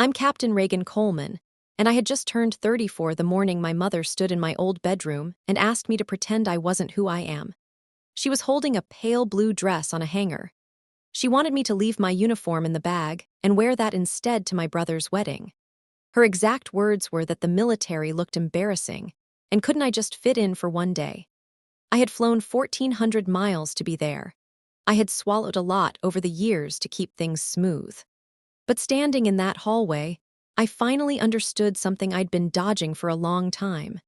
I'm Captain Reagan Coleman, and I had just turned 34 the morning my mother stood in my old bedroom and asked me to pretend I wasn't who I am. She was holding a pale blue dress on a hanger. She wanted me to leave my uniform in the bag and wear that instead to my brother's wedding. Her exact words were that the military looked embarrassing, and couldn't I just fit in for one day? I had flown 1,400 miles to be there. I had swallowed a lot over the years to keep things smooth. But standing in that hallway, I finally understood something I'd been dodging for a long time.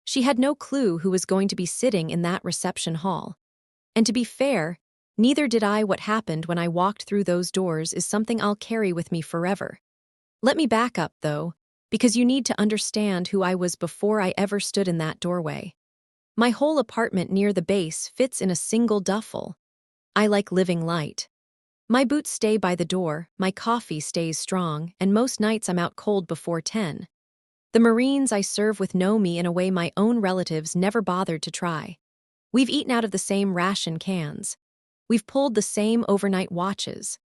She had no clue who was going to be sitting in that reception hall. And to be fair, neither did I. What happened when I walked through those doors is something I'll carry with me forever. Let me back up, though, because you need to understand who I was before I ever stood in that doorway. My whole apartment near the base fits in a single duffel. I like living light. My boots stay by the door, my coffee stays strong, and most nights I'm out cold before 10. The Marines I serve with know me in a way my own relatives never bothered to try. We've eaten out of the same ration cans. We've pulled the same overnight watches.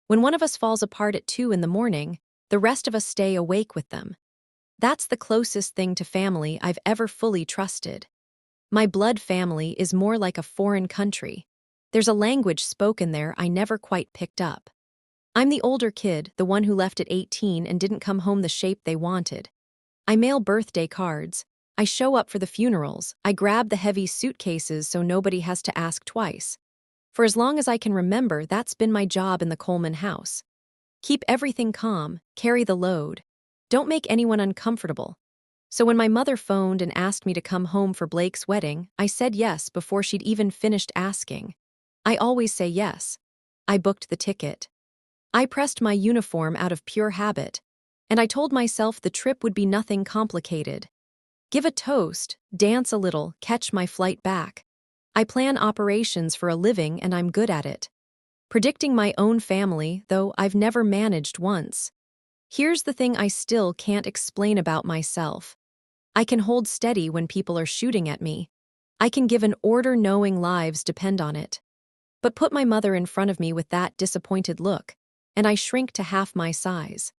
When one of us falls apart at 2 in the morning, the rest of us stay awake with them. That's the closest thing to family I've ever fully trusted. My blood family is more like a foreign country. There's a language spoken there I never quite picked up. I'm the older kid, the one who left at 18 and didn't come home the shape they wanted. I mail birthday cards. I show up for the funerals. I grab the heavy suitcases so nobody has to ask twice. For as long as I can remember, that's been my job in the Coleman house. Keep everything calm, carry the load. Don't make anyone uncomfortable. So when my mother phoned and asked me to come home for Blake's wedding, I said yes before she'd even finished asking. I always say yes. I booked the ticket. I pressed my uniform out of pure habit, and I told myself the trip would be nothing complicated. Give a toast, dance a little, catch my flight back. I plan operations for a living and I'm good at it. Predicting my own family, though I've never managed once. Here's the thing I still can't explain about myself. I can hold steady when people are shooting at me. I can give an order knowing lives depend on it. But put my mother in front of me with that disappointed look, and I shrink to half my size.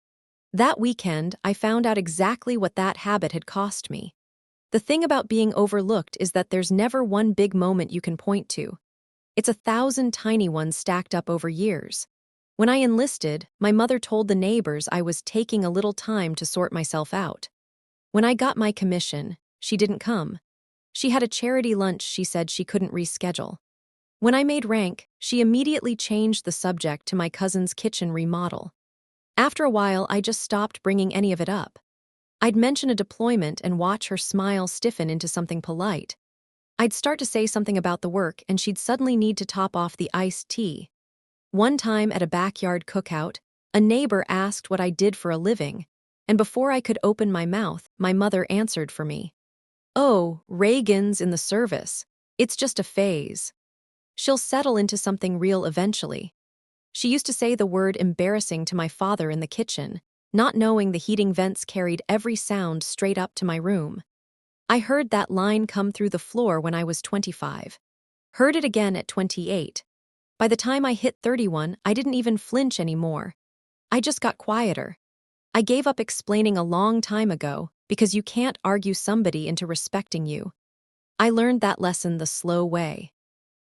That weekend, I found out exactly what that habit had cost me. The thing about being overlooked is that there's never one big moment you can point to. It's 1,000 tiny ones stacked up over years. When I enlisted, my mother told the neighbors I was taking a little time to sort myself out. When I got my commission, she didn't come. She had a charity lunch she said she couldn't reschedule. When I made rank, she immediately changed the subject to my cousin's kitchen remodel. After a while, I just stopped bringing any of it up. I'd mention a deployment and watch her smile stiffen into something polite. I'd start to say something about the work and she'd suddenly need to top off the iced tea. One time at a backyard cookout, a neighbor asked what I did for a living, and before I could open my mouth, my mother answered for me. "Oh, Reagan's in the service. It's just a phase. She'll settle into something real eventually." She used to say the word embarrassing to my father in the kitchen, not knowing the heating vents carried every sound straight up to my room. I heard that line come through the floor when I was 25. Heard it again at 28. By the time I hit 31, I didn't even flinch anymore. I just got quieter. I gave up explaining a long time ago because you can't argue somebody into respecting you. I learned that lesson the slow way.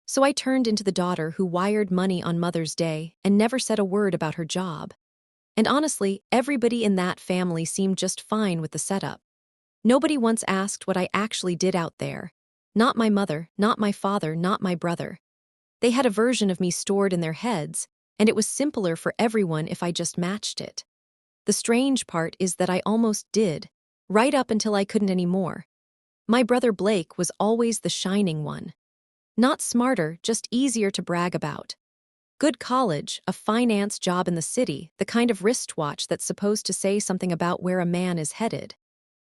So I turned into the daughter who wired money on Mother's Day and never said a word about her job. And honestly, everybody in that family seemed just fine with the setup. Nobody once asked what I actually did out there. Not my mother, not my father, not my brother. They had a version of me stored in their heads, and it was simpler for everyone if I just matched it. The strange part is that I almost did, right up until I couldn't anymore. My brother Blake was always the shining one. Not smarter, just easier to brag about. Good college, a finance job in the city, the kind of wristwatch that's supposed to say something about where a man is headed.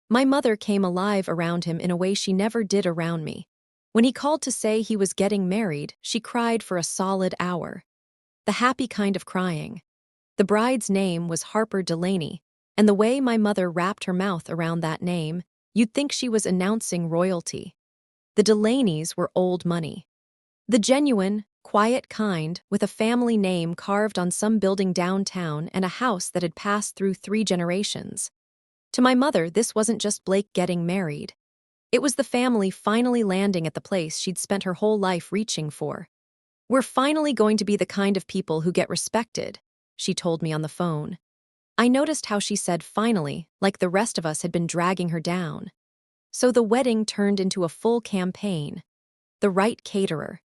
My mother came alive around him in a way she never did around me. When he called to say he was getting married, she cried for a solid hour. The happy kind of crying. The bride's name was Harper Delaney, and the way my mother wrapped her mouth around that name, you'd think she was announcing royalty. The Delaneys were old money. The genuine, quiet kind, with a family name carved on some building downtown and a house that had passed through 3 generations. To my mother, this wasn't just Blake getting married. It was the family finally landing at the place she'd spent her whole life reaching for. "We're finally going to be the kind of people who get respected," she told me on the phone. I noticed how she said finally, like the rest of us had been dragging her down. So the wedding turned into a full campaign. The right caterer.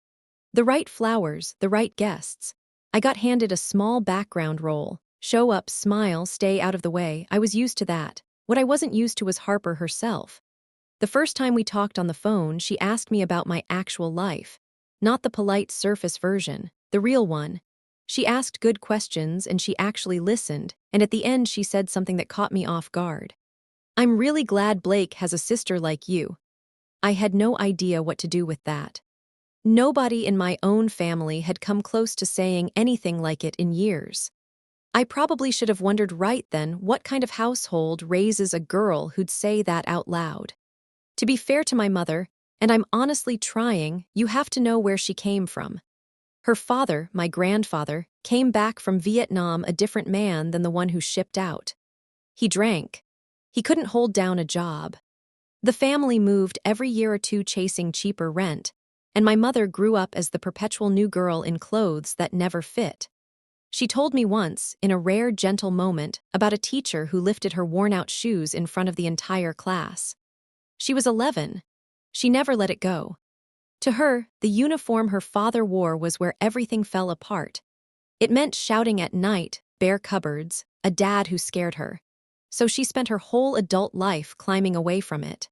The right flowers, the right guests. I got handed a small background role. Show up, smile, stay out of the way. I was used to that. What I wasn't used to was Harper herself. The first time we talked on the phone, she asked me about my actual life. Not the polite surface version, the real one. She asked good questions and she actually listened, and at the end she said something that caught me off guard. "I'm really glad Blake has a sister like you." I had no idea what to do with that. Nobody in my own family had come close to saying anything like it in years. I probably should have wondered right then what kind of household raises a girl who'd say that out loud. To be fair to my mother, and I'm honestly trying, you have to know where she came from. Her father, my grandfather, came back from Vietnam a different man than the one who shipped out. He drank. He couldn't hold down a job. The family moved every year or two chasing cheaper rent, and my mother grew up as the perpetual new girl in clothes that never fit. She told me once, in a rare gentle moment, about a teacher who lifted her worn-out shoes in front of the entire class. She was 11. She never let it go. To her, the uniform her father wore was where everything fell apart. It meant shouting at night, bare cupboards, a dad who scared her. So she spent her whole adult life climbing away from it.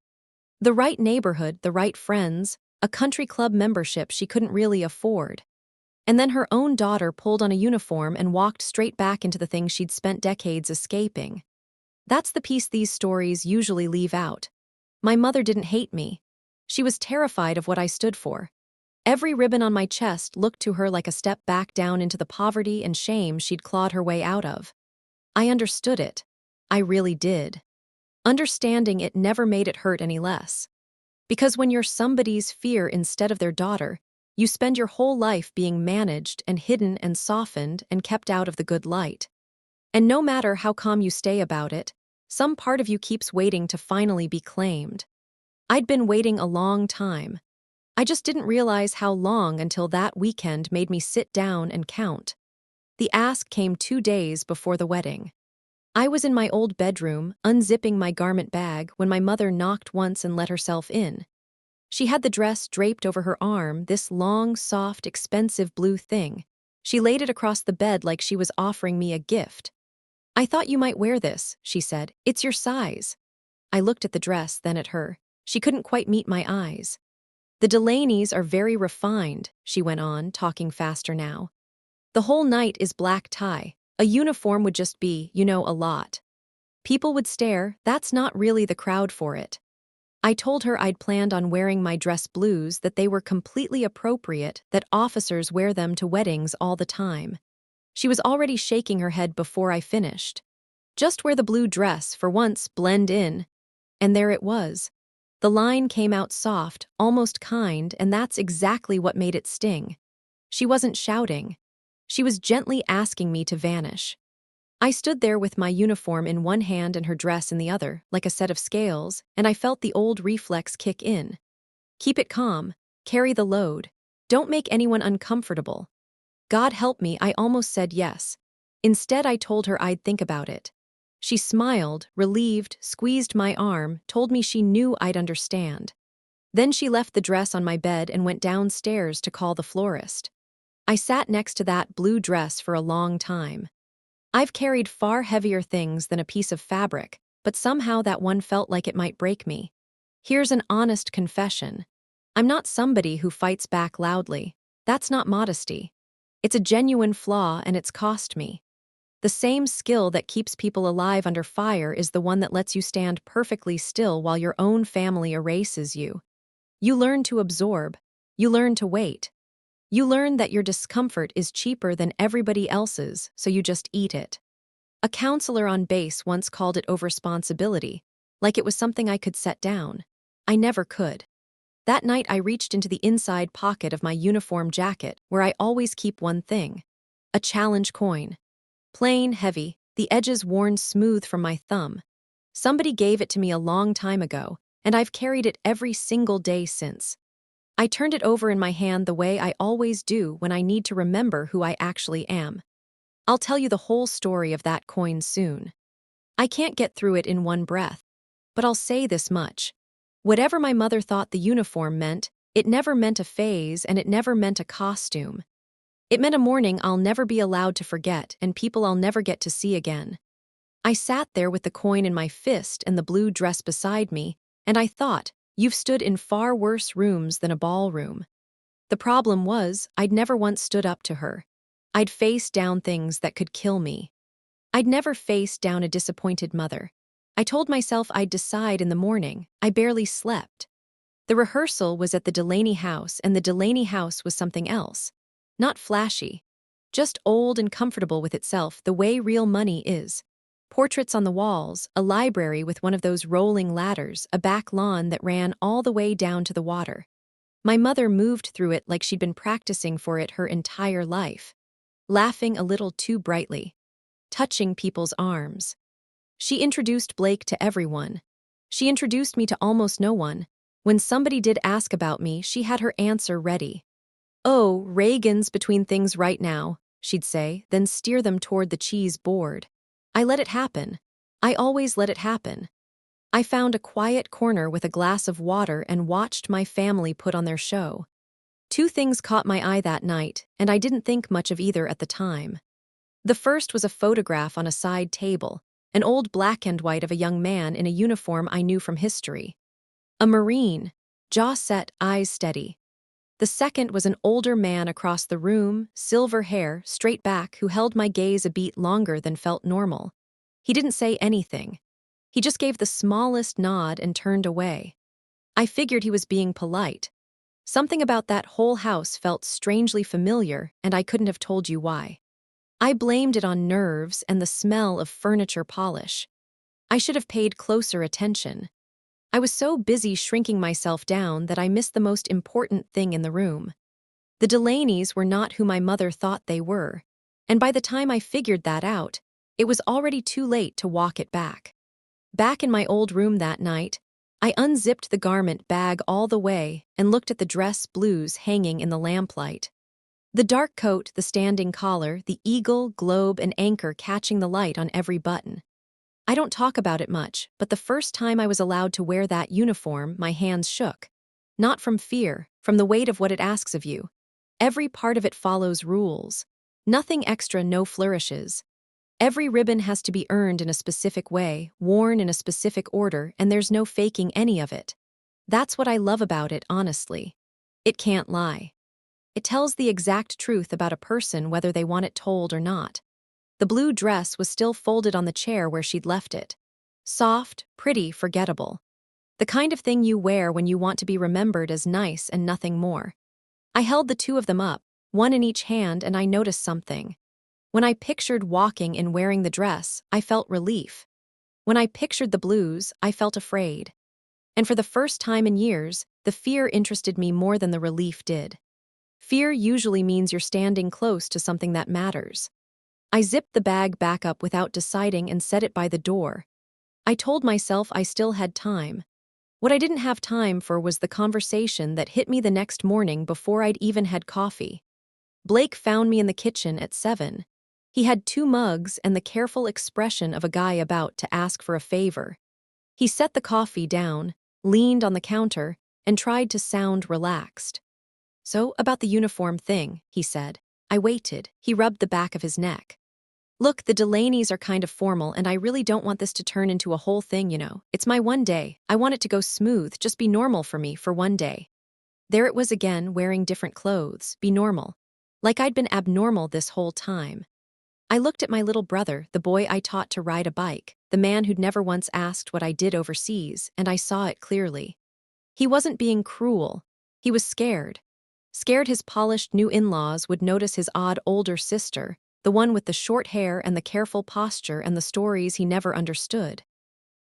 The right neighborhood, the right friends, a country club membership she couldn't really afford. And then her own daughter pulled on a uniform and walked straight back into the thing she'd spent decades escaping. That's the piece these stories usually leave out. My mother didn't hate me. She was terrified of what I stood for. Every ribbon on my chest looked to her like a step back down into the poverty and shame she'd clawed her way out of. I understood it. I really did. Understanding it never made it hurt any less. Because when you're somebody's fear instead of their daughter, you spend your whole life being managed and hidden and softened and kept out of the good light. And no matter how calm you stay about it, some part of you keeps waiting to finally be claimed. I'd been waiting a long time. I just didn't realize how long until that weekend made me sit down and count. The ask came 2 days before the wedding. I was in my old bedroom, unzipping my garment bag, when my mother knocked once and let herself in. She had the dress draped over her arm, this long, soft, expensive blue thing. She laid it across the bed like she was offering me a gift. "I thought you might wear this," she said. "It's your size." I looked at the dress, then at her. She couldn't quite meet my eyes. "The Delaney's are very refined," she went on, talking faster now. "The whole night is black tie. A uniform would just be, a lot. People would stare. That's not really the crowd for it." I told her I'd planned on wearing my dress blues, that they were completely appropriate, that officers wear them to weddings all the time. She was already shaking her head before I finished. "Just wear the blue dress, for once, blend in." And there it was. The line came out soft, almost kind, and that's exactly what made it sting. She wasn't shouting. She was gently asking me to vanish. I stood there with my uniform in one hand and her dress in the other, like a set of scales, and I felt the old reflex kick in. Keep it calm. Carry the load. Don't make anyone uncomfortable. God help me, I almost said yes. Instead, I told her I'd think about it. She smiled, relieved, squeezed my arm, told me she knew I'd understand. Then she left the dress on my bed and went downstairs to call the florist. I sat next to that blue dress for a long time. I've carried far heavier things than a piece of fabric, but somehow that one felt like it might break me. Here's an honest confession. I'm not somebody who fights back loudly. That's not modesty. It's a genuine flaw, and it's cost me. The same skill that keeps people alive under fire is the one that lets you stand perfectly still while your own family erases you. You learn to absorb. You learn to wait. You learn that your discomfort is cheaper than everybody else's, so you just eat it. A counselor on base once called it overresponsibility, like it was something I could set down. I never could. That night I reached into the inside pocket of my uniform jacket, where I always keep one thing: a challenge coin. Plain, heavy, the edges worn smooth from my thumb. Somebody gave it to me a long time ago, and I've carried it every single day since. I turned it over in my hand the way I always do when I need to remember who I actually am. I'll tell you the whole story of that coin soon. I can't get through it in one breath, but I'll say this much. Whatever my mother thought the uniform meant, it never meant a phase and it never meant a costume. It meant a morning I'll never be allowed to forget and people I'll never get to see again. I sat there with the coin in my fist and the blue dress beside me, and I thought, you've stood in far worse rooms than a ballroom. The problem was, I'd never once stood up to her. I'd faced down things that could kill me. I'd never faced down a disappointed mother. I told myself I'd decide in the morning. I barely slept. The rehearsal was at the Delaney house, and the Delaney house was something else. Not flashy. Just old and comfortable with itself, the way real money is. Portraits on the walls, a library with one of those rolling ladders, a back lawn that ran all the way down to the water. My mother moved through it like she'd been practicing for it her entire life. Laughing a little too brightly. Touching people's arms. She introduced Blake to everyone. She introduced me to almost no one. When somebody did ask about me, she had her answer ready. "Oh, Reagan's between things right now," she'd say, then steer them toward the cheese board. I let it happen. I always let it happen. I found a quiet corner with a glass of water and watched my family put on their show. Two things caught my eye that night, and I didn't think much of either at the time. The first was a photograph on a side table, an old black and white of a young man in a uniform I knew from history. A Marine, jaw set, eyes steady. The second was an older man across the room, silver hair, straight back, who held my gaze a beat longer than felt normal. He didn't say anything. He just gave the smallest nod and turned away. I figured he was being polite. Something about that whole house felt strangely familiar, and I couldn't have told you why. I blamed it on nerves and the smell of furniture polish. I should have paid closer attention. I was so busy shrinking myself down that I missed the most important thing in the room. The Delaneys were not who my mother thought they were, and by the time I figured that out, it was already too late to walk it back. Back in my old room that night, I unzipped the garment bag all the way and looked at the dress blues hanging in the lamplight. The dark coat, the standing collar, the eagle, globe, and anchor catching the light on every button. I don't talk about it much, but the first time I was allowed to wear that uniform, my hands shook. Not from fear, from the weight of what it asks of you. Every part of it follows rules. Nothing extra, no flourishes. Every ribbon has to be earned in a specific way, worn in a specific order, and there's no faking any of it. That's what I love about it, honestly. It can't lie. It tells the exact truth about a person whether they want it told or not. The blue dress was still folded on the chair where she'd left it. Soft, pretty, forgettable. The kind of thing you wear when you want to be remembered as nice and nothing more. I held the two of them up, one in each hand, and I noticed something. When I pictured walking and wearing the dress, I felt relief. When I pictured the blues, I felt afraid. And for the first time in years, the fear interested me more than the relief did. Fear usually means you're standing close to something that matters. I zipped the bag back up without deciding and set it by the door. I told myself I still had time. What I didn't have time for was the conversation that hit me the next morning before I'd even had coffee. Blake found me in the kitchen at 7. He had 2 mugs and the careful expression of a guy about to ask for a favor. He set the coffee down, leaned on the counter, and tried to sound relaxed. "So, about the uniform thing," he said. I waited. He rubbed the back of his neck. "Look, the Delaneys are kind of formal, and I really don't want this to turn into a whole thing, you know. It's my one day. I want it to go smooth, just be normal for me for one day." There it was again, wearing different clothes, be normal. Like I'd been abnormal this whole time. I looked at my little brother, the boy I taught to ride a bike, the man who'd never once asked what I did overseas, and I saw it clearly. He wasn't being cruel. He was scared. Scared his polished new in-laws would notice his odd older sister, the one with the short hair and the careful posture and the stories he never understood.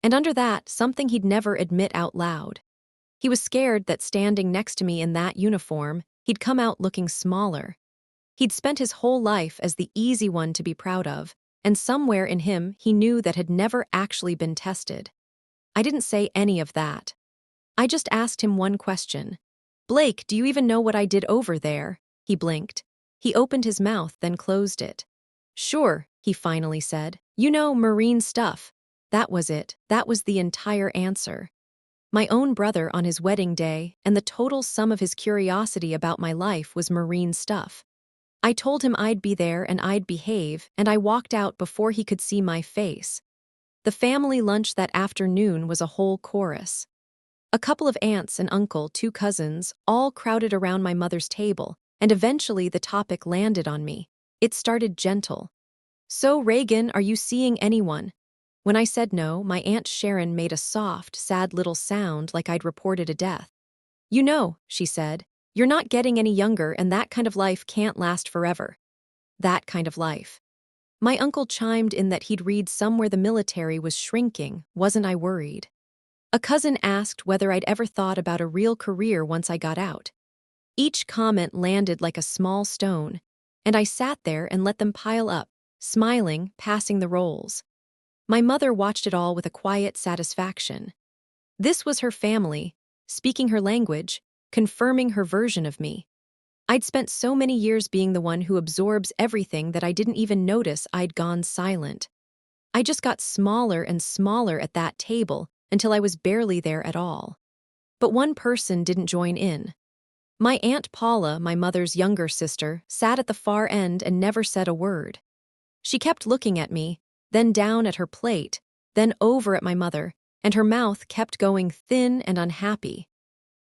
And under that, something he'd never admit out loud. He was scared that standing next to me in that uniform, he'd come out looking smaller. He'd spent his whole life as the easy one to be proud of, and somewhere in him he knew that had never actually been tested. I didn't say any of that. I just asked him one question. "Blake, do you even know what I did over there?" He blinked. He opened his mouth, then closed it. "Sure," he finally said. "You know, Marine stuff." That was it. That was the entire answer. My own brother on his wedding day, and the total sum of his curiosity about my life was Marine stuff. I told him I'd be there and I'd behave, and I walked out before he could see my face. The family lunch that afternoon was a whole chorus. A couple of aunts, an uncle, 2 cousins, all crowded around my mother's table, and eventually the topic landed on me. It started gentle. "So, Reagan, are you seeing anyone?" When I said no, my Aunt Sharon made a soft, sad little sound like I'd reported a death. "You know," she said, "you're not getting any younger, and that kind of life can't last forever." That kind of life. My uncle chimed in that he'd read somewhere the military was shrinking. Wasn't I worried? A cousin asked whether I'd ever thought about a real career once I got out. Each comment landed like a small stone, and I sat there and let them pile up, smiling, passing the rolls. My mother watched it all with a quiet satisfaction. This was her family, speaking her language, confirming her version of me. I'd spent so many years being the one who absorbs everything that I didn't even notice I'd gone silent. I just got smaller and smaller at that table until I was barely there at all. But one person didn't join in. My Aunt Paula, my mother's younger sister, sat at the far end and never said a word. She kept looking at me, then down at her plate, then over at my mother, and her mouth kept going thin and unhappy.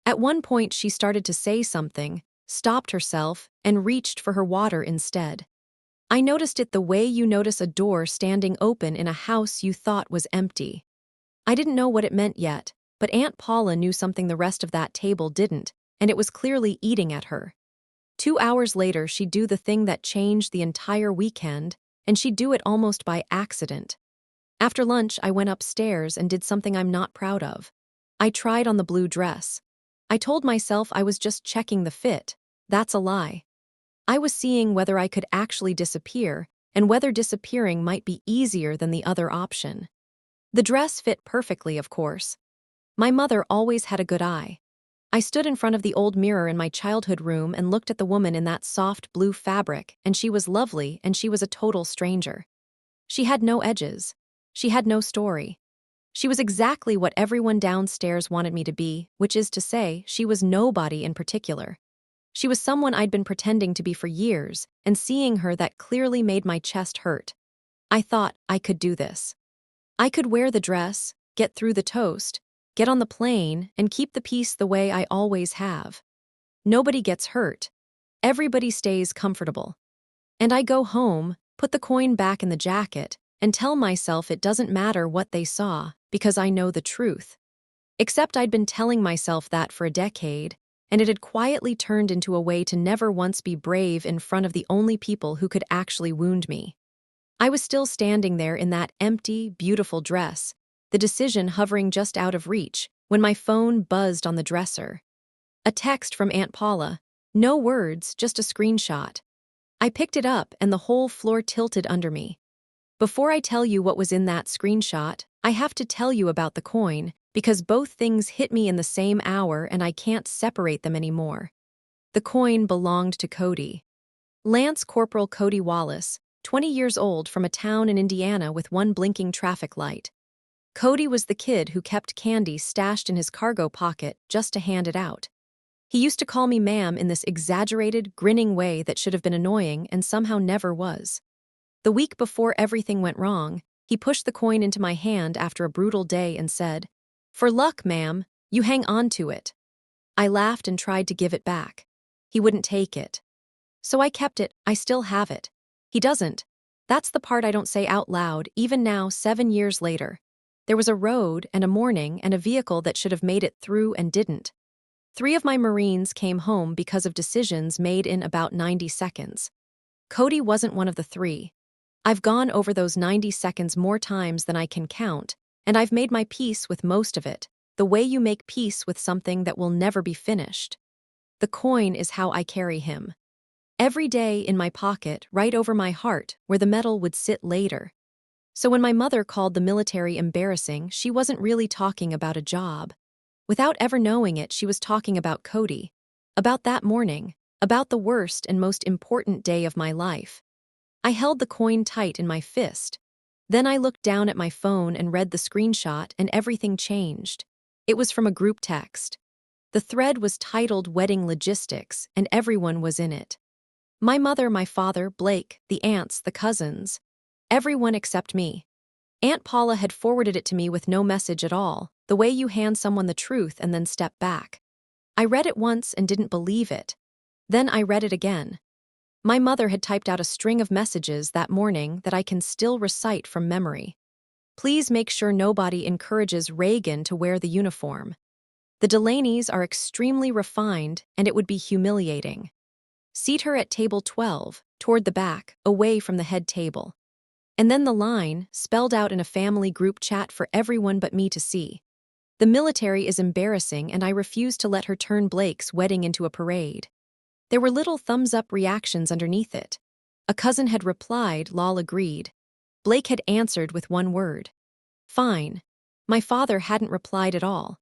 At one point she started to say something, stopped herself, and reached for her water instead. I noticed it the way you notice a door standing open in a house you thought was empty. I didn't know what it meant yet, but Aunt Paula knew something the rest of that table didn't, and it was clearly eating at her. 2 hours later, she'd do the thing that changed the entire weekend, and she'd do it almost by accident. After lunch, I went upstairs and did something I'm not proud of. I tried on the blue dress. I told myself I was just checking the fit. That's a lie. I was seeing whether I could actually disappear, and whether disappearing might be easier than the other option. The dress fit perfectly, of course. My mother always had a good eye. I stood in front of the old mirror in my childhood room and looked at the woman in that soft blue fabric, and she was lovely, and she was a total stranger. She had no edges. She had no story. She was exactly what everyone downstairs wanted me to be, which is to say, she was nobody in particular. She was someone I'd been pretending to be for years, and seeing her that clearly made my chest hurt. I thought I could do this. I could wear the dress, get through the toast, get on the plane, and keep the peace the way I always have. Nobody gets hurt. Everybody stays comfortable. And I go home, put the coin back in the jacket, and tell myself it doesn't matter what they saw, because I know the truth. Except I'd been telling myself that for a decade, and it had quietly turned into a way to never once be brave in front of the only people who could actually wound me. I was still standing there in that empty, beautiful dress, the decision hovering just out of reach, when my phone buzzed on the dresser. A text from Aunt Paula. No words, just a screenshot. I picked it up and the whole floor tilted under me. Before I tell you what was in that screenshot, I have to tell you about the coin, because both things hit me in the same hour and I can't separate them anymore. The coin belonged to Cody. Lance Corporal Cody Wallace, 20 years old, from a town in Indiana with one blinking traffic light. Cody was the kid who kept candy stashed in his cargo pocket just to hand it out. He used to call me ma'am in this exaggerated, grinning way that should have been annoying and somehow never was. The week before everything went wrong, he pushed the coin into my hand after a brutal day and said, "For luck, ma'am, you hang on to it." I laughed and tried to give it back. He wouldn't take it. So I kept it. I still have it. He doesn't. That's the part I don't say out loud, even now, 7 years later. There was a road and a morning and a vehicle that should have made it through and didn't. 3 of my Marines came home because of decisions made in about 90 seconds. Cody wasn't one of the 3. I've gone over those 90 seconds more times than I can count, and I've made my peace with most of it. the way you make peace with something that will never be finished. The coin is how I carry him. Every day in my pocket, right over my heart, where the medal would sit later. So when my mother called the military embarrassing, she wasn't really talking about a job. Without ever knowing it, she was talking about Cody. About that morning. About the worst and most important day of my life. I held the coin tight in my fist. Then I looked down at my phone and read the screenshot, and everything changed. It was from a group text. The thread was titled Wedding Logistics, and everyone was in it. My mother, my father, Blake, the aunts, the cousins. Everyone except me. Aunt Paula had forwarded it to me with no message at all, the way you hand someone the truth and then step back. I read it once and didn't believe it. Then I read it again. My mother had typed out a string of messages that morning that I can still recite from memory. Please make sure nobody encourages Reagan to wear the uniform. The Delaney's are extremely refined, and it would be humiliating. Seat her at table 12, toward the back, away from the head table. And then the line, spelled out in a family group chat for everyone but me to see. The military is embarrassing, and I refuse to let her turn Blake's wedding into a parade. There were little thumbs-up reactions underneath it. A cousin had replied, lol agreed. Blake had answered with one word. Fine. My father hadn't replied at all.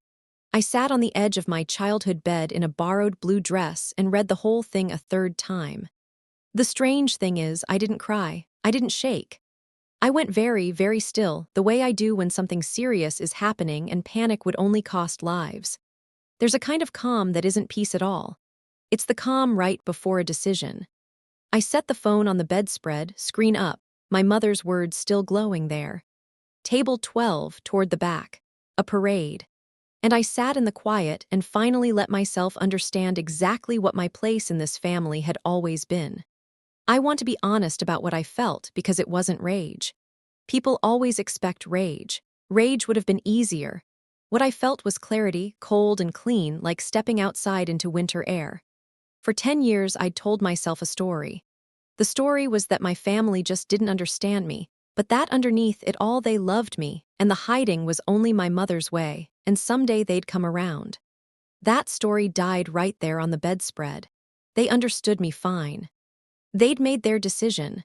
I sat on the edge of my childhood bed in a borrowed blue dress and read the whole thing a third time. The strange thing is, I didn't cry. I didn't shake. I went very, very still, the way I do when something serious is happening and panic would only cost lives. There's a kind of calm that isn't peace at all. It's the calm right before a decision. I set the phone on the bedspread, screen up, my mother's words still glowing there. Table 12, toward the back. A parade. And I sat in the quiet and finally let myself understand exactly what my place in this family had always been. I want to be honest about what I felt because it wasn't rage. People always expect rage. Rage would have been easier. What I felt was clarity, cold and clean, like stepping outside into winter air. For 10 years, I'd told myself a story. The story was that my family just didn't understand me, but that underneath it all they loved me, and the hiding was only my mother's way, and someday they'd come around. That story died right there on the bedspread. They understood me fine. They'd made their decision.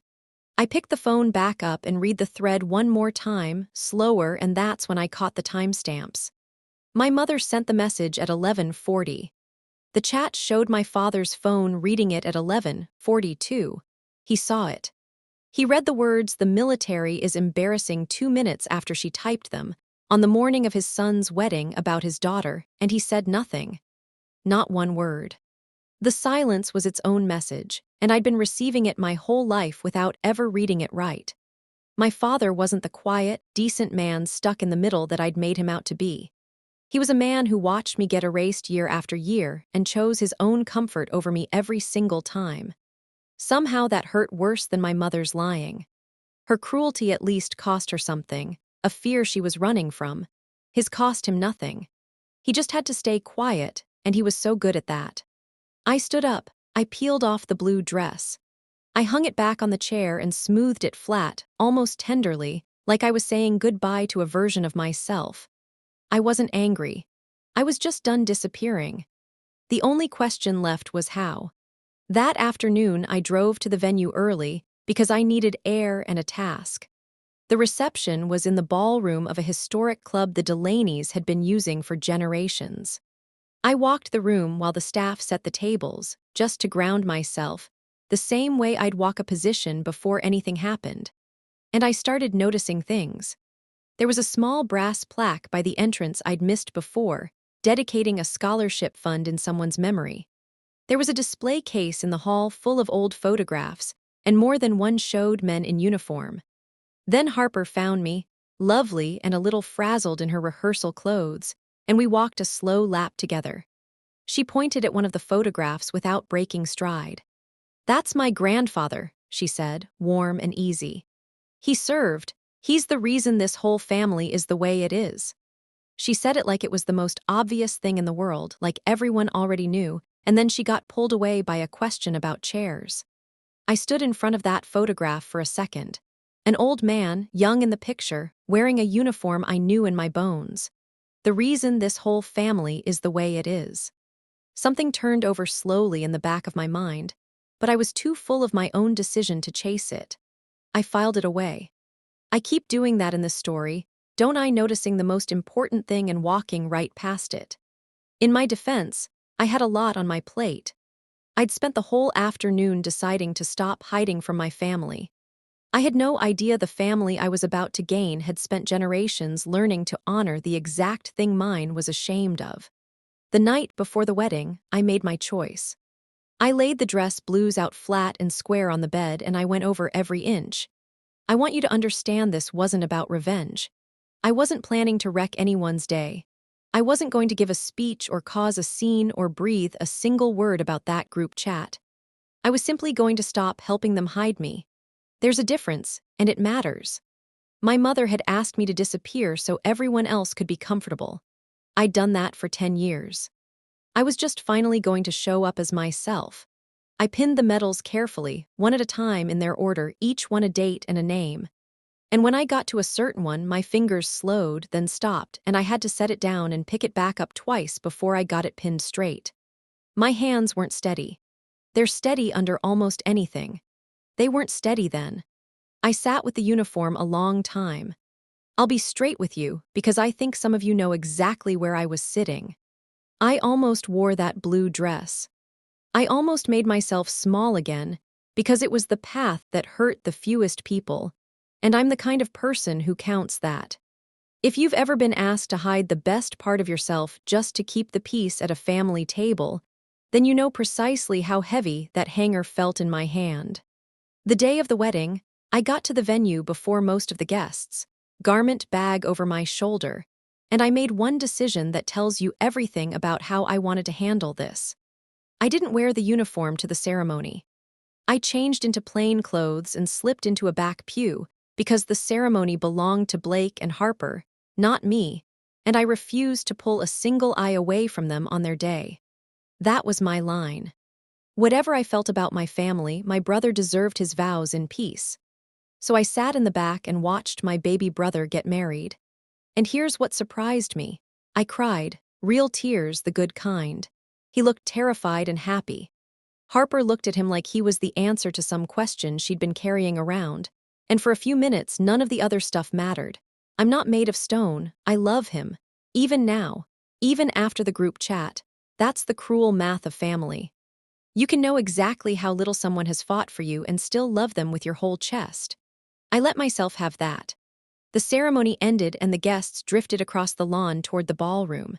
I picked the phone back up and read the thread one more time, slower, and that's when I caught the timestamps. My mother sent the message at 11:40. The chat showed my father's phone reading it at 11:42. He saw it. He read the words, "The military is embarrassing," 2 minutes after she typed them, on the morning of his son's wedding about his daughter, and he said nothing. Not one word. The silence was its own message, and I'd been receiving it my whole life without ever reading it right. My father wasn't the quiet, decent man stuck in the middle that I'd made him out to be. He was a man who watched me get erased year after year and chose his own comfort over me every single time. Somehow that hurt worse than my mother's lying. Her cruelty at least cost her something, a fear she was running from. His cost him nothing. He just had to stay quiet, and he was so good at that. I stood up. I peeled off the blue dress. I hung it back on the chair and smoothed it flat, almost tenderly, like I was saying goodbye to a version of myself. I wasn't angry. I was just done disappearing. The only question left was how. That afternoon, I drove to the venue early because I needed air and a task. The reception was in the ballroom of a historic club the Delaney's had been using for generations. I walked the room while the staff set the tables, just to ground myself, the same way I'd walk a position before anything happened. And I started noticing things. There was a small brass plaque by the entrance I'd missed before, dedicating a scholarship fund in someone's memory. There was a display case in the hall full of old photographs, and more than one showed men in uniform. Then Harper found me, lovely and a little frazzled in her rehearsal clothes, and we walked a slow lap together. She pointed at one of the photographs without breaking stride. "That's my grandfather," she said, warm and easy. "He served. He's the reason this whole family is the way it is." She said it like it was the most obvious thing in the world, like everyone already knew, and then she got pulled away by a question about chairs. I stood in front of that photograph for a second. An old man, young in the picture, wearing a uniform I knew in my bones. The reason this whole family is the way it is. Something turned over slowly in the back of my mind, but I was too full of my own decision to chase it. I filed it away. I keep doing that in this story, don't I, noticing the most important thing and walking right past it. In my defense, I had a lot on my plate. I'd spent the whole afternoon deciding to stop hiding from my family. I had no idea the family I was about to gain had spent generations learning to honor the exact thing mine was ashamed of. The night before the wedding, I made my choice. I laid the dress blues out flat and square on the bed and I went over every inch. I want you to understand this wasn't about revenge. I wasn't planning to wreck anyone's day. I wasn't going to give a speech or cause a scene or breathe a single word about that group chat. I was simply going to stop helping them hide me. There's a difference, and it matters. My mother had asked me to disappear so everyone else could be comfortable. I'd done that for 10 years. I was just finally going to show up as myself. I pinned the medals carefully, one at a time in their order, each one a date and a name. And when I got to a certain one, my fingers slowed, then stopped, and I had to set it down and pick it back up twice before I got it pinned straight. My hands weren't steady. They're steady under almost anything. They weren't steady then. I sat with the uniform a long time. I'll be straight with you, because I think some of you know exactly where I was sitting. I almost wore that blue dress. I almost made myself small again, because it was the path that hurt the fewest people, and I'm the kind of person who counts that. If you've ever been asked to hide the best part of yourself just to keep the peace at a family table, then you know precisely how heavy that hanger felt in my hand. The day of the wedding, I got to the venue before most of the guests, garment bag over my shoulder, and I made one decision that tells you everything about how I wanted to handle this. I didn't wear the uniform to the ceremony. I changed into plain clothes and slipped into a back pew because the ceremony belonged to Blake and Harper, not me, and I refused to pull a single eye away from them on their day. That was my line. Whatever I felt about my family, my brother deserved his vows in peace. So I sat in the back and watched my baby brother get married. And here's what surprised me. I cried, real tears, the good kind. He looked terrified and happy. Harper looked at him like he was the answer to some question she'd been carrying around. And for a few minutes, none of the other stuff mattered. I'm not made of stone. I love him. Even now. Even after the group chat. That's the cruel math of family. You can know exactly how little someone has fought for you and still love them with your whole chest. I let myself have that. The ceremony ended and the guests drifted across the lawn toward the ballroom.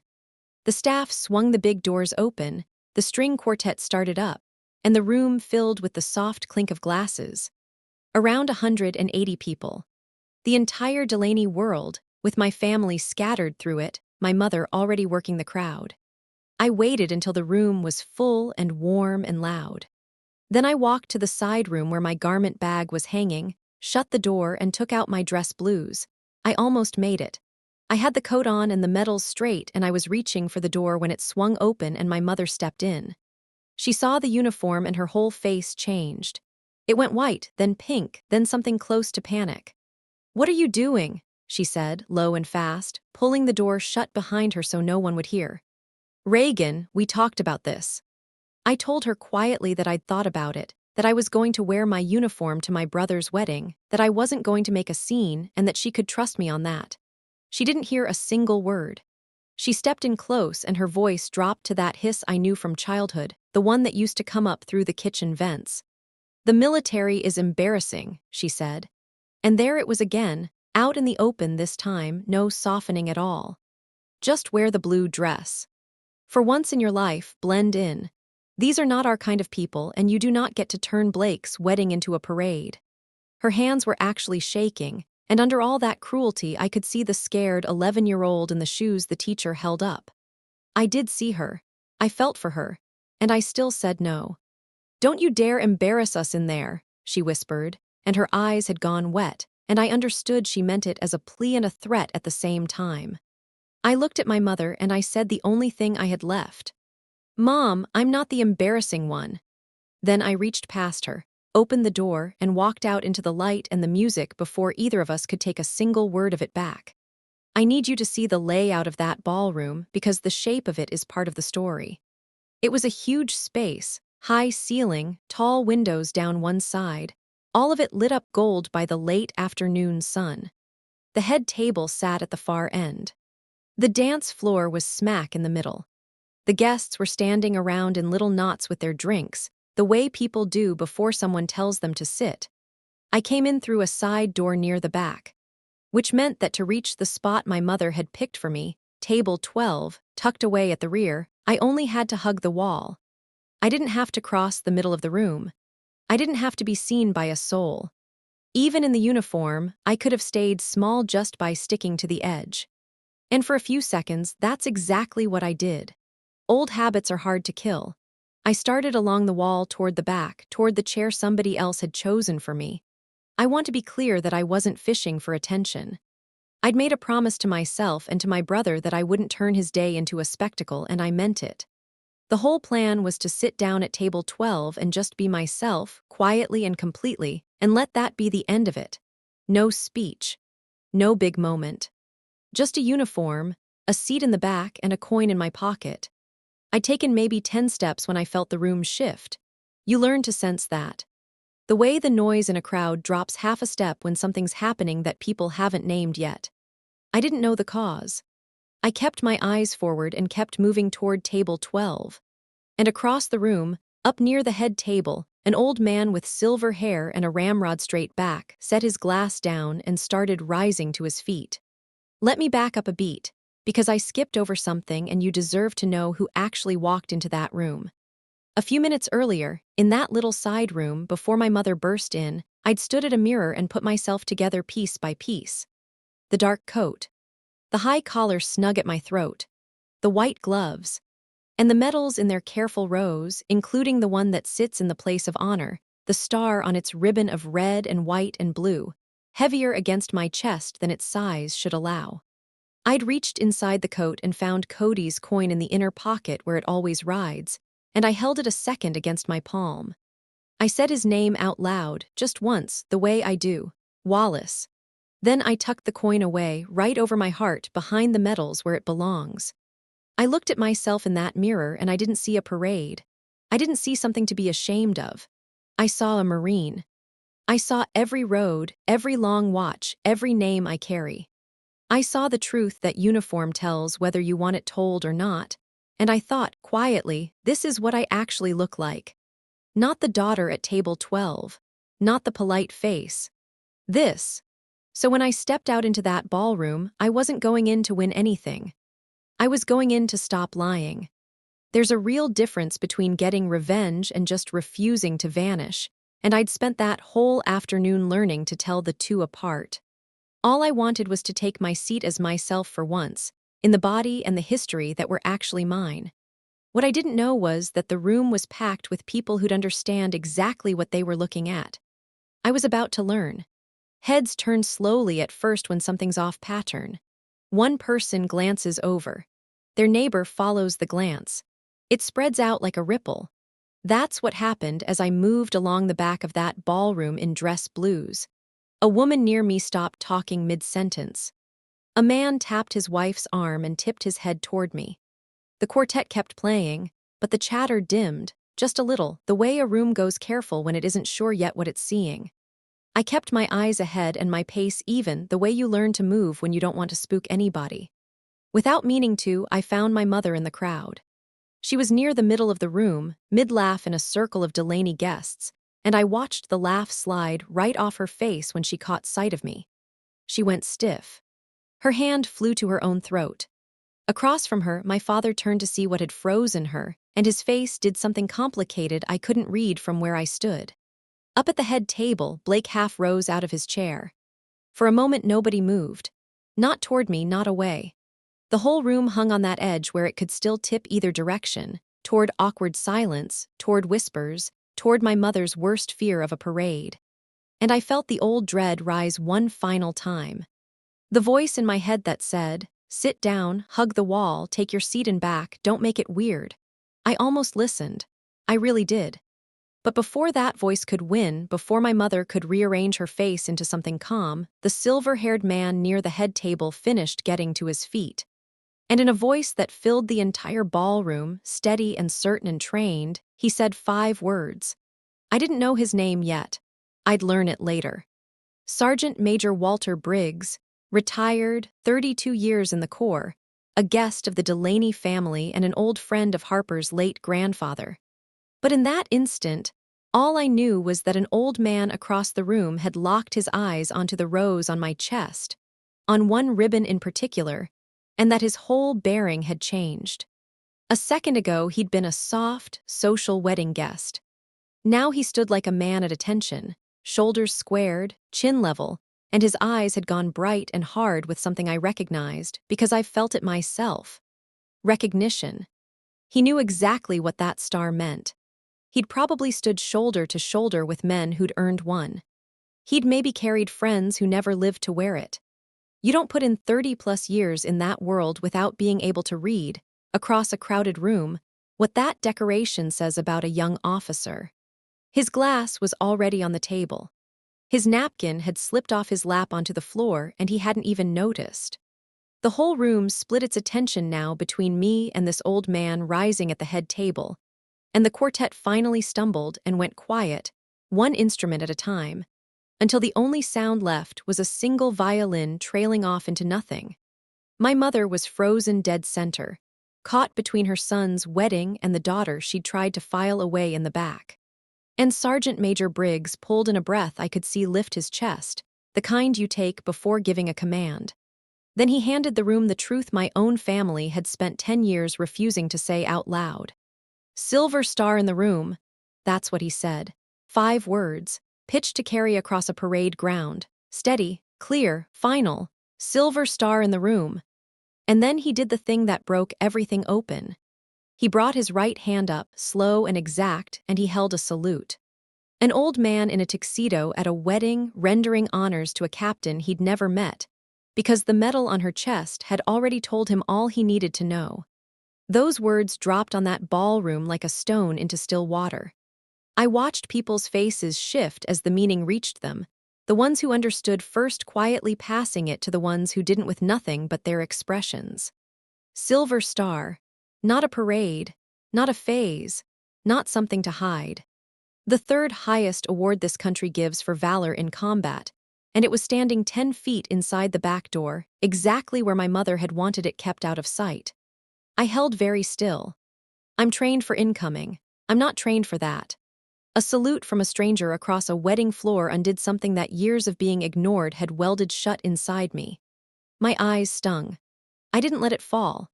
The staff swung the big doors open, the string quartet started up, and the room filled with the soft clink of glasses. Around 180 people. The entire Delaney world, with my family scattered through it, my mother already working the crowd. I waited until the room was full and warm and loud. Then I walked to the side room where my garment bag was hanging, shut the door and took out my dress blues. I almost made it. I had the coat on and the medals straight and I was reaching for the door when it swung open and my mother stepped in. She saw the uniform and her whole face changed. It went white, then pink, then something close to panic. "What are you doing?" she said, low and fast, pulling the door shut behind her so no one would hear. "Reagan, we talked about this." I told her quietly that I'd thought about it, that I was going to wear my uniform to my brother's wedding, that I wasn't going to make a scene, and that she could trust me on that. She didn't hear a single word. She stepped in close and her voice dropped to that hiss I knew from childhood, the one that used to come up through the kitchen vents. "The military is embarrassing," she said. And there it was again, out in the open this time, no softening at all. Just wear the blue dress. For once in your life, blend in. These are not our kind of people, and you do not get to turn Blake's wedding into a parade. Her hands were actually shaking, and under all that cruelty I could see the scared 11-year-old in the shoes the teacher held up. I did see her. I felt for her. And I still said no. "Don't you dare embarrass us in there," she whispered, and her eyes had gone wet, and I understood she meant it as a plea and a threat at the same time. I looked at my mother and I said the only thing I had left. "Mom, I'm not the embarrassing one." Then I reached past her, opened the door, and walked out into the light and the music before either of us could take a single word of it back. I need you to see the layout of that ballroom because the shape of it is part of the story. It was a huge space, high ceiling, tall windows down one side, all of it lit up gold by the late afternoon sun. The head table sat at the far end. The dance floor was smack in the middle. The guests were standing around in little knots with their drinks, the way people do before someone tells them to sit. I came in through a side door near the back, which meant that to reach the spot my mother had picked for me, table 12, tucked away at the rear, I only had to hug the wall. I didn't have to cross the middle of the room. I didn't have to be seen by a soul. Even in the uniform, I could have stayed small just by sticking to the edge. And for a few seconds, that's exactly what I did. Old habits are hard to kill. I started along the wall toward the back, toward the chair somebody else had chosen for me. I want to be clear that I wasn't fishing for attention. I'd made a promise to myself and to my brother that I wouldn't turn his day into a spectacle, and I meant it. The whole plan was to sit down at table 12 and just be myself, quietly and completely, and let that be the end of it. No speech. No big moment. Just a uniform, a seat in the back, and a coin in my pocket. I'd taken maybe 10 steps when I felt the room shift. You learn to sense that. The way the noise in a crowd drops half a step when something's happening that people haven't named yet. I didn't know the cause. I kept my eyes forward and kept moving toward table 12. And across the room, up near the head table, an old man with silver hair and a ramrod straight back set his glass down and started rising to his feet. Let me back up a beat, because I skipped over something and you deserve to know who actually walked into that room. A few minutes earlier, in that little side room before my mother burst in, I'd stood at a mirror and put myself together piece by piece. The dark coat, the high collar snug at my throat, the white gloves, and the medals in their careful rows, including the one that sits in the place of honor, the star on its ribbon of red and white and blue, heavier against my chest than its size should allow. I'd reached inside the coat and found Cody's coin in the inner pocket where it always rides, and I held it a second against my palm. I said his name out loud, just once, the way I do, Wallace. Then I tucked the coin away, right over my heart, behind the medals where it belongs. I looked at myself in that mirror and I didn't see a parade. I didn't see something to be ashamed of. I saw a Marine. I saw every road, every long watch, every name I carry. I saw the truth that uniform tells whether you want it told or not, and I thought, quietly, this is what I actually look like. Not the daughter at table 12. Not the polite face. This. So when I stepped out into that ballroom, I wasn't going in to win anything. I was going in to stop lying. There's a real difference between getting revenge and just refusing to vanish, and I'd spent that whole afternoon learning to tell the two apart. All I wanted was to take my seat as myself for once, in the body and the history that were actually mine. What I didn't know was that the room was packed with people who'd understand exactly what they were looking at. I was about to learn. Heads turn slowly at first when something's off pattern. One person glances over. Their neighbor follows the glance. It spreads out like a ripple. That's what happened as I moved along the back of that ballroom in dress blues. A woman near me stopped talking mid-sentence. A man tapped his wife's arm and tipped his head toward me. The quartet kept playing, but the chatter dimmed, just a little, the way a room goes careful when it isn't sure yet what it's seeing. I kept my eyes ahead and my pace even, the way you learn to move when you don't want to spook anybody. Without meaning to, I found my mother in the crowd. She was near the middle of the room, mid-laugh in a circle of Delaney guests, and I watched the laugh slide right off her face when she caught sight of me. She went stiff. Her hand flew to her own throat. Across from her, my father turned to see what had frozen her, and his face did something complicated I couldn't read from where I stood. Up at the head table, Blake half rose out of his chair. For a moment nobody moved. Not toward me, not away. The whole room hung on that edge where it could still tip either direction, toward awkward silence, toward whispers, toward my mother's worst fear of a parade. And I felt the old dread rise one final time. The voice in my head that said, sit down, hug the wall, take your seat and back, don't make it weird. I almost listened. I really did. But before that voice could win, before my mother could rearrange her face into something calm, the silver-haired man near the head table finished getting to his feet. And in a voice that filled the entire ballroom, steady and certain and trained, he said 5 words. I didn't know his name yet. I'd learn it later. Sergeant Major Walter Briggs, retired, 32 years in the Corps, a guest of the Delaney family and an old friend of Harper's late grandfather. But in that instant, all I knew was that an old man across the room had locked his eyes onto the rose on my chest, on one ribbon in particular, and that his whole bearing had changed. A second ago, he'd been a soft, social wedding guest. Now he stood like a man at attention, shoulders squared, chin level, and his eyes had gone bright and hard with something I recognized because I felt it myself. Recognition. He knew exactly what that star meant. He'd probably stood shoulder to shoulder with men who'd earned one. He'd maybe carried friends who never lived to wear it. You don't put in 30-plus years in that world without being able to read, across a crowded room, what that decoration says about a young officer. His glass was already on the table. His napkin had slipped off his lap onto the floor, and he hadn't even noticed. The whole room split its attention now between me and this old man rising at the head table, and the quartet finally stumbled and went quiet, one instrument at a time, until the only sound left was a single violin trailing off into nothing. My mother was frozen dead center, caught between her son's wedding and the daughter she'd tried to file away in the back. And Sergeant Major Briggs pulled in a breath I could see lift his chest, the kind you take before giving a command. Then he handed the room the truth my own family had spent 10 years refusing to say out loud. Silver star in the room, that's what he said. 5 words, pitched to carry across a parade ground. Steady, clear, final, silver star in the room. And then he did the thing that broke everything open. He brought his right hand up, slow and exact, and he held a salute. An old man in a tuxedo at a wedding rendering honors to a captain he'd never met, because the medal on her chest had already told him all he needed to know. Those words dropped on that ballroom like a stone into still water. I watched people's faces shift as the meaning reached them, the ones who understood first quietly passing it to the ones who didn't with nothing but their expressions. Silver star, not a parade, not a phase, not something to hide. The 3rd highest award this country gives for valor in combat, and it was standing 10 feet inside the back door, exactly where my mother had wanted it kept out of sight. I held very still. I'm trained for incoming. I'm not trained for that. A salute from a stranger across a wedding floor undid something that years of being ignored had welded shut inside me. My eyes stung. I didn't let it fall.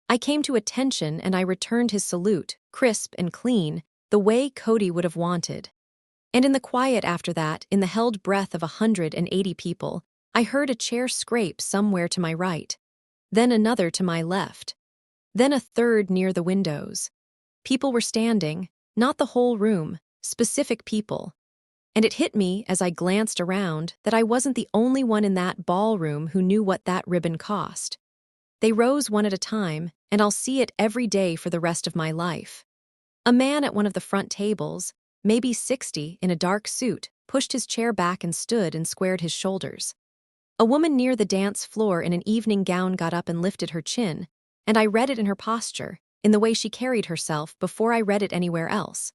I came to attention and I returned his salute, crisp and clean, the way Cody would have wanted. And in the quiet after that, in the held breath of 180 people, I heard a chair scrape somewhere to my right, then another to my left. Then a third near the windows. People were standing, not the whole room, specific people. And it hit me as I glanced around that I wasn't the only one in that ballroom who knew what that ribbon cost. They rose one at a time, and I'll see it every day for the rest of my life. A man at one of the front tables, maybe 60, in a dark suit, pushed his chair back and stood and squared his shoulders. A woman near the dance floor in an evening gown got up and lifted her chin, and I read it in her posture, in the way she carried herself before I read it anywhere else.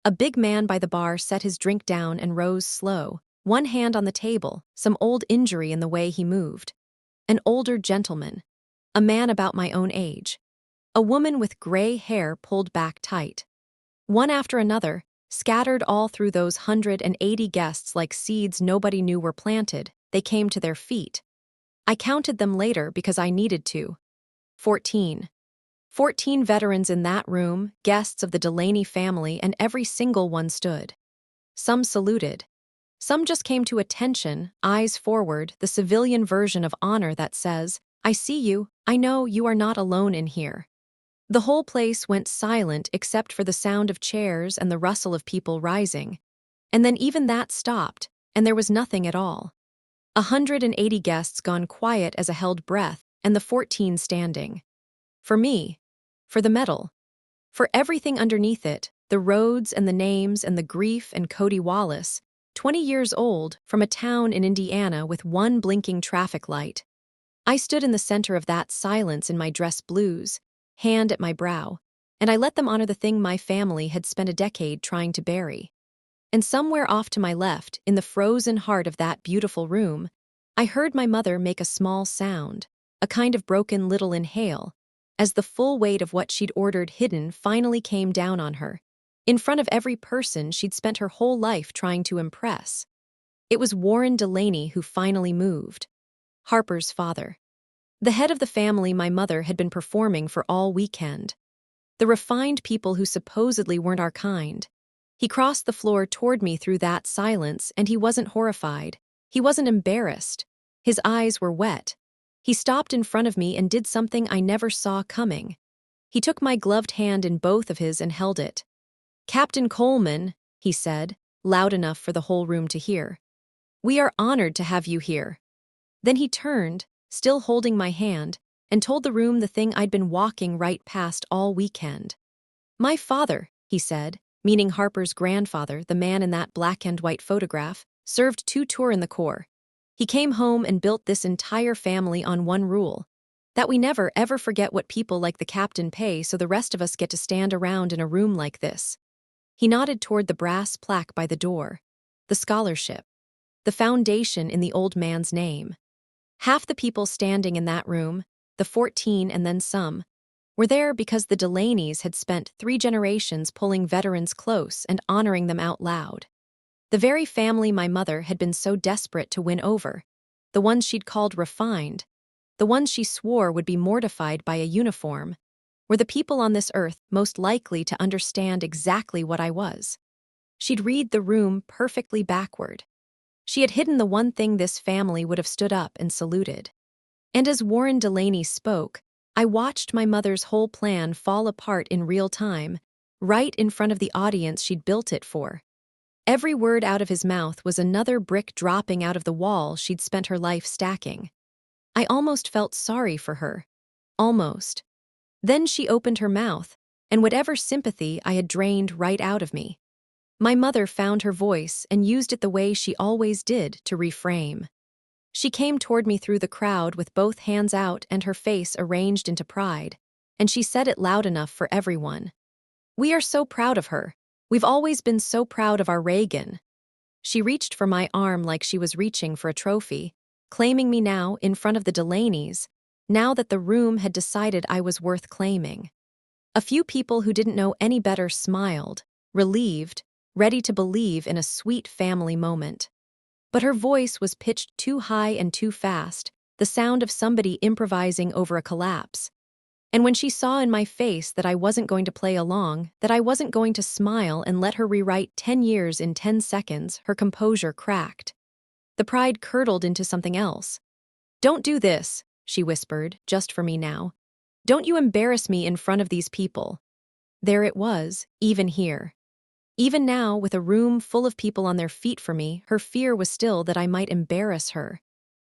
A big man by the bar set his drink down and rose slow, one hand on the table, some old injury in the way he moved. An older gentleman, a man about my own age. A woman with gray hair pulled back tight. One after another, scattered all through those 180 guests like seeds nobody knew were planted, they came to their feet. I counted them later because I needed to. 14. 14 veterans in that room, guests of the Delaney family, and every single one stood. Some saluted. Some just came to attention, eyes forward, the civilian version of honor that says, I see you, I know you are not alone in here. The whole place went silent except for the sound of chairs and the rustle of people rising. And then even that stopped, and there was nothing at all. 180 guests gone quiet as a held breath, and the 14 standing. For me, for the medal, for everything underneath it, The roads and the names and the grief and Cody Wallace, 20 years old, from a town in Indiana with one blinking traffic light. I stood in the center of that silence in my dress blues, hand at my brow, and I let them honor the thing my family had spent a decade trying to bury. And somewhere off to my left, in the frozen heart of that beautiful room, I heard my mother make a small sound, a kind of broken little inhale, as the full weight of what she'd ordered hidden finally came down on her, in front of every person she'd spent her whole life trying to impress. It was Warren Delaney who finally moved. Harper's father. The head of the family my mother had been performing for all weekend. The refined people who supposedly weren't our kind. He crossed the floor toward me through that silence, and he wasn't horrified. He wasn't embarrassed. His eyes were wet. He stopped in front of me and did something I never saw coming. He took my gloved hand in both of his and held it. "Captain Coleman," he said, loud enough for the whole room to hear. "We are honored to have you here." Then he turned, still holding my hand, and told the room the thing I'd been walking right past all weekend. "My father," he said, meaning Harper's grandfather, the man in that black and white photograph, served 2 tours in the Corps. He came home and built this entire family on one rule: that we never ever forget what people like the captain pay, so the rest of us get to stand around in a room like this. He nodded toward the brass plaque by the door. The scholarship. The foundation in the old man's name. Half the people standing in that room, the 14 and then some, were there because the Delaneys had spent 3 generations pulling veterans close and honoring them out loud. The very family my mother had been so desperate to win over, the ones she'd called refined, the ones she swore would be mortified by a uniform, were the people on this earth most likely to understand exactly what I was. She'd read the room perfectly backward. She had hidden the one thing this family would have stood up and saluted. And as Warren Delaney spoke, I watched my mother's whole plan fall apart in real time, right in front of the audience she'd built it for. Every word out of his mouth was another brick dropping out of the wall she'd spent her life stacking. I almost felt sorry for her. Almost. Then she opened her mouth, and whatever sympathy I had drained right out of me. My mother found her voice and used it the way she always did, to reframe. She came toward me through the crowd with both hands out and her face arranged into pride, and she said it loud enough for everyone. "We are so proud of her. We've always been so proud of our Reagan." She reached for my arm like she was reaching for a trophy, claiming me now in front of the Delaneys, now that the room had decided I was worth claiming. A few people who didn't know any better smiled, relieved, ready to believe in a sweet family moment. But her voice was pitched too high and too fast, the sound of somebody improvising over a collapse. And when she saw in my face that I wasn't going to play along, that I wasn't going to smile and let her rewrite 10 years in 10 seconds, her composure cracked. The pride curdled into something else. "Don't do this," she whispered, just for me now. "Don't you embarrass me in front of these people." There it was, even here. Even now, with a room full of people on their feet for me, her fear was still that I might embarrass her.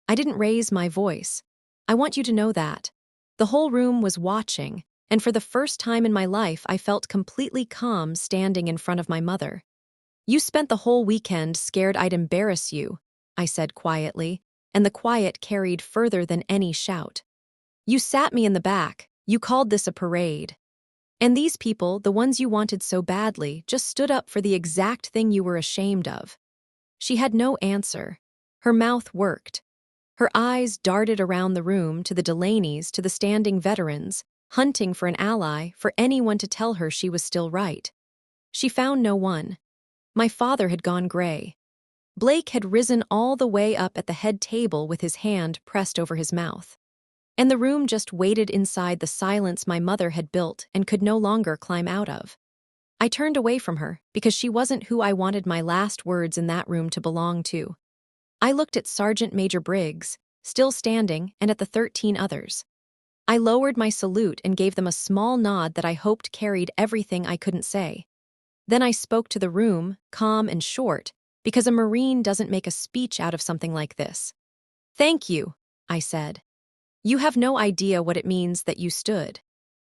I didn't raise my voice. I want you to know that. The whole room was watching, and for the first time in my life I felt completely calm standing in front of my mother. "You spent the whole weekend scared I'd embarrass you," I said quietly, and the quiet carried further than any shout. "You sat me in the back. You called this a parade. And these people, the ones you wanted so badly, just stood up for the exact thing you were ashamed of." She had no answer. Her mouth worked. Her eyes darted around the room, to the Delaneys, to the standing veterans, hunting for an ally, for anyone to tell her she was still right. She found no one. My father had gone gray. Blake had risen all the way up at the head table with his hand pressed over his mouth. And the room just waited inside the silence my mother had built and could no longer climb out of. I turned away from her because she wasn't who I wanted my last words in that room to belong to. I looked at Sergeant Major Briggs, still standing, and at the 13 others. I lowered my salute and gave them a small nod that I hoped carried everything I couldn't say. Then I spoke to the room, calm and short, because a Marine doesn't make a speech out of something like this. "Thank you," I said. "You have no idea what it means that you stood."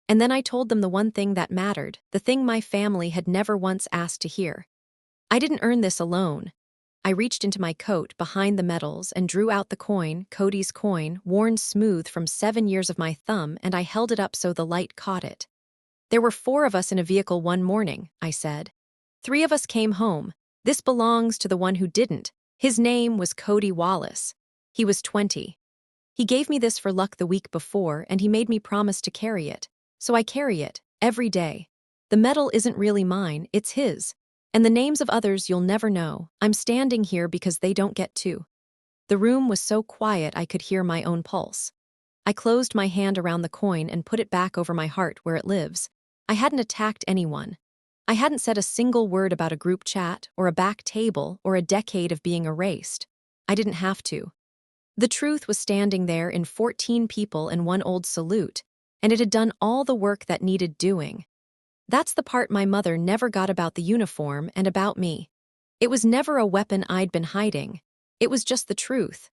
And then I told them the one thing that mattered, the thing my family had never once asked to hear. I didn't earn this alone. I reached into my coat behind the medals and drew out the coin, Cody's coin, worn smooth from 7 years of my thumb, and I held it up so the light caught it. There were 4 of us in a vehicle one morning, I said. 3 of us came home. This belongs to the one who didn't. His name was Cody Wallace. He was 20. He gave me this for luck the week before, and he made me promise to carry it. So I carry it, every day. The medal isn't really mine, it's his. And the names of others you'll never know. I'm standing here because they don't get to. The room was so quiet I could hear my own pulse. I closed my hand around the coin and put it back over my heart where it lives. I hadn't attacked anyone. I hadn't said a single word about a group chat or a back table or a decade of being erased. I didn't have to. The truth was standing there in 14 people and one old salute, and it had done all the work that needed doing. That's the part my mother never got about the uniform and about me. It was never a weapon I'd been hiding. It was just the truth.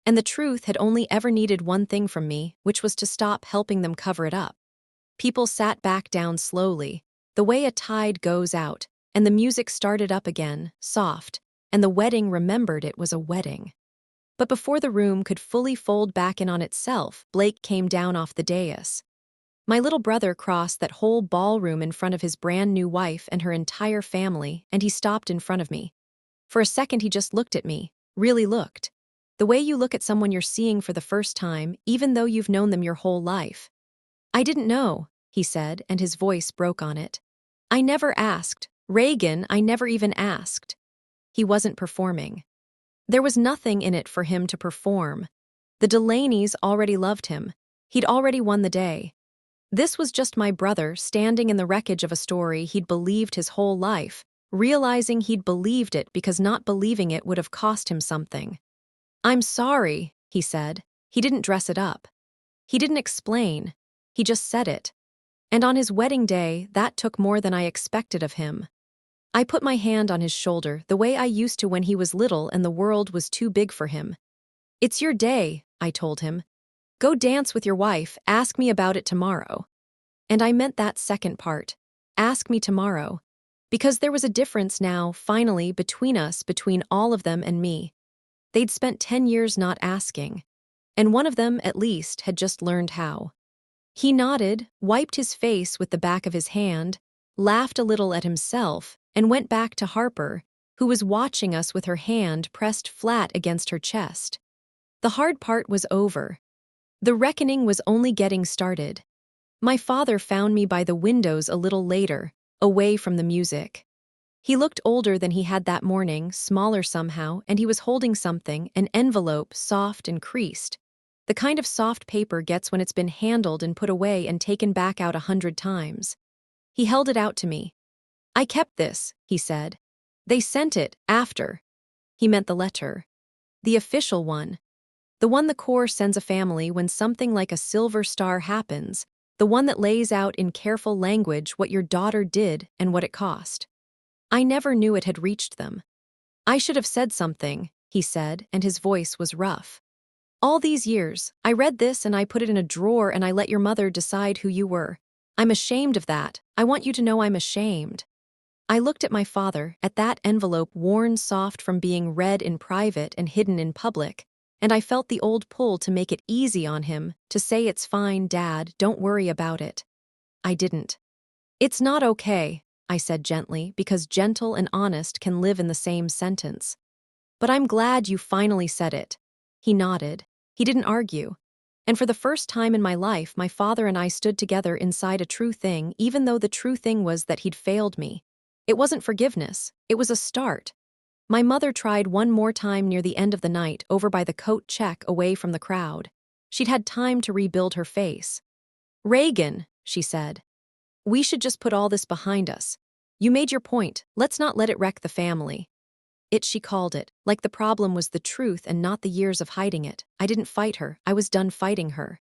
And the truth had only ever needed one thing from me, which was to stop helping them cover it up. People sat back down slowly, the way a tide goes out, and the music started up again, soft, and the wedding remembered it was a wedding. But before the room could fully fold back in on itself, Blake came down off the dais. My little brother crossed that whole ballroom in front of his brand new wife and her entire family, and he stopped in front of me. For a second he just looked at me, really looked. The way you look at someone you're seeing for the first time, even though you've known them your whole life. I didn't know, he said, and his voice broke on it. I never asked. Reagan, I never even asked. He wasn't performing. There was nothing in it for him to perform. The Delaney's already loved him. He'd already won the day. This was just my brother standing in the wreckage of a story he'd believed his whole life, realizing he'd believed it because not believing it would have cost him something. I'm sorry, he said. He didn't dress it up. He didn't explain. He just said it. And on his wedding day, that took more than I expected of him. I put my hand on his shoulder the way I used to when he was little and the world was too big for him. It's your day, I told him. Go dance with your wife, ask me about it tomorrow. And I meant that second part. Ask me tomorrow. Because there was a difference now, finally, between us, between all of them and me. They'd spent 10 years not asking. And one of them, at least, had just learned how. He nodded, wiped his face with the back of his hand, laughed a little at himself, and went back to Harper, who was watching us with her hand pressed flat against her chest. The hard part was over. The reckoning was only getting started. My father found me by the windows a little later, away from the music. He looked older than he had that morning, smaller somehow, and he was holding something, an envelope, soft and creased. The kind of soft paper gets when it's been handled and put away and taken back out 100 times. He held it out to me. I kept this, he said. They sent it, after. He meant the letter. The official one. The one the Corps sends a family when something like a silver star happens, the one that lays out in careful language what your daughter did and what it cost. I never knew it had reached them. I should have said something, he said, and his voice was rough. All these years, I read this and I put it in a drawer and I let your mother decide who you were. I'm ashamed of that. I want you to know I'm ashamed. I looked at my father, at that envelope worn soft from being read in private and hidden in public, and I felt the old pull to make it easy on him, to say it's fine, Dad, don't worry about it. I didn't. It's not okay, I said gently, because gentle and honest can live in the same sentence. But I'm glad you finally said it. He nodded. He didn't argue. And for the first time in my life, my father and I stood together inside a true thing, even though the true thing was that he'd failed me. It wasn't forgiveness. It was a start. My mother tried one more time near the end of the night, over by the coat check away from the crowd. She'd had time to rebuild her face. Reagan, she said. We should just put all this behind us. You made your point. Let's not let it wreck the family. It, she called it, like the problem was the truth and not the years of hiding it. I didn't fight her. I was done fighting her.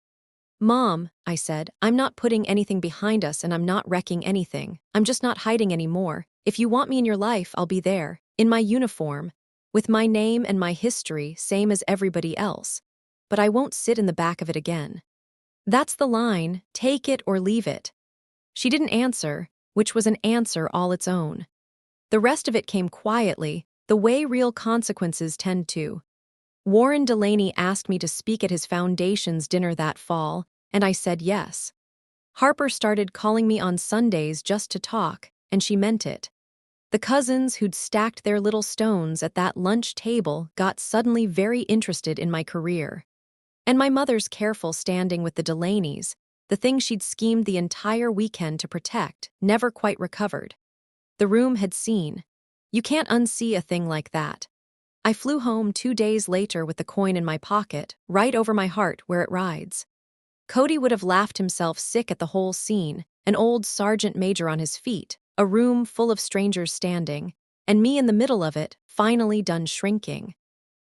Mom, I said, I'm not putting anything behind us and I'm not wrecking anything. I'm just not hiding anymore. If you want me in your life, I'll be there, in my uniform, with my name and my history, same as everybody else. But I won't sit in the back of it again. That's the line, take it or leave it. She didn't answer, which was an answer all its own. The rest of it came quietly, the way real consequences tend to. Warren Delaney asked me to speak at his foundation's dinner that fall, and I said yes. Harper started calling me on Sundays just to talk, and she meant it. The cousins who'd stacked their little stones at that lunch table got suddenly very interested in my career. And my mother's careful standing with the Delaneys, the thing she'd schemed the entire weekend to protect, never quite recovered. The room had seen. You can't unsee a thing like that. I flew home 2 days later with the coin in my pocket, right over my heart where it rides. Cody would have laughed himself sick at the whole scene, an old sergeant major on his feet, a room full of strangers standing, and me in the middle of it, finally done shrinking.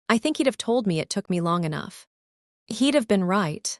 I think he'd have told me it took me long enough. He'd have been right.